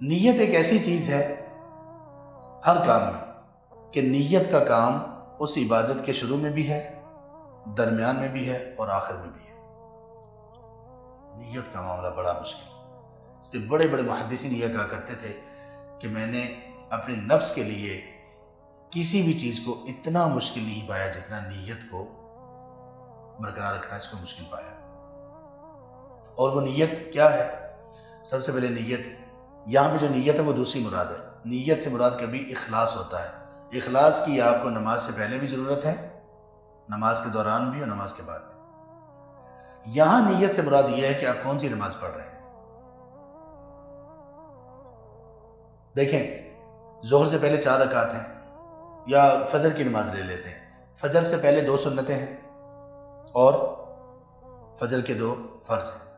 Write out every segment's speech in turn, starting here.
نیت ایک ایسی چیز ہے ہر کام میں کہ نیت کا کام اس عبادت کے شروع میں بھی ہے، درمیان میں بھی ہے اور آخر میں بھی ہے۔ نیت کا معاملہ بڑا مشکل ہے، اس لیے بڑے بڑے محدثین یہ کہا کرتے تھے کہ میں نے اپنے نفس کے لیے کسی بھی چیز کو اتنا مشکل نہیں پایا جتنا نیت کو برقرار رکھنا اس کو مشکل پایا۔ اور وہ نیت کیا ہے؟ سب سے پہلے نیت، یہاں پہ جو نیت ہے وہ دوسری مراد ہے۔ نیت سے مراد کبھی اخلاص ہوتا ہے۔ اخلاص کی آپ کو نماز سے پہلے بھی ضرورت ہے، نماز کے دوران بھی اور نماز کے بعد بھی۔ یہاں نیت سے مراد یہ ہے کہ آپ کون سی نماز پڑھ رہے ہیں۔ دیکھیں، ظہر سے پہلے 4 رکعت ہیں، یا فجر کی نماز لے لیتے ہیں، فجر سے پہلے 2 سنتیں ہیں اور فجر کے 2 فرض ہیں۔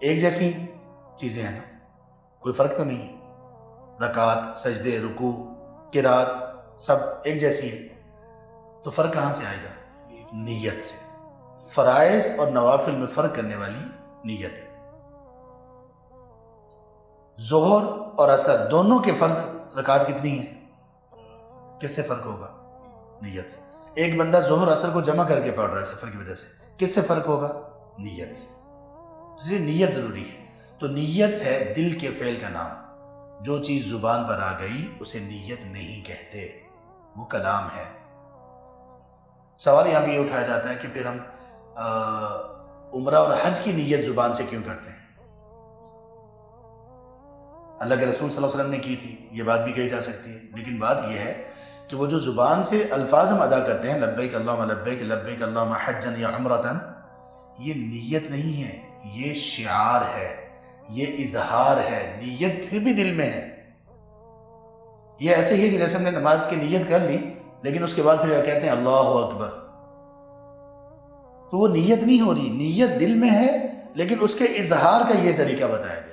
ایک جیسی چیزیں ہیں نا، کوئی فرق تو نہیں ہے، رکعت، سجدے، رکوع، قرات سب ایک جیسی ہے، تو فرق کہاں سے آئے گا؟ نیت سے۔ فرائض اور نوافل میں فرق کرنے والی نیت ہے۔ ظہر اور عصر دونوں کے فرض رکعت کتنی ہیں؟ کس سے فرق ہوگا؟ نیت سے۔ ایک بندہ ظہر عصر کو جمع کر کے پڑھ رہا ہے سفر کی وجہ سے، کس سے فرق ہوگا؟ نیت سے۔ اس لیے نیت ضروری ہے۔ تو نیت ہے دل کے فعل کا نام۔ جو چیز زبان پر آ گئی اسے نیت نہیں کہتے، وہ کلام ہے۔ سوال یہاں پہ یہ اٹھایا جاتا ہے کہ پھر ہم عمرہ اور حج کی نیت زبان سے کیوں کرتے ہیں؟ اللہ کے رسول صلی اللہ علیہ وسلم نے کی تھی، یہ بات بھی کہی جا سکتی ہے، لیکن بات یہ ہے کہ وہ جو زبان سے الفاظ ہم ادا کرتے ہیں، لبیک اللہم لبیک، لبیک اللہم حجن یا عمرتن، یہ نیت نہیں ہے، یہ شعار ہے، یہ اظہار ہے۔ نیت پھر بھی دل میں ہے۔ یہ ایسے ہی ہے کہ جیسے ہم نے نماز کی نیت کر لی لیکن اس کے بعد پھر کہتے ہیں اللہ اکبر، تو وہ نیت نہیں ہو رہی، نیت دل میں ہے لیکن اس کے اظہار کا یہ طریقہ بتایا گیا۔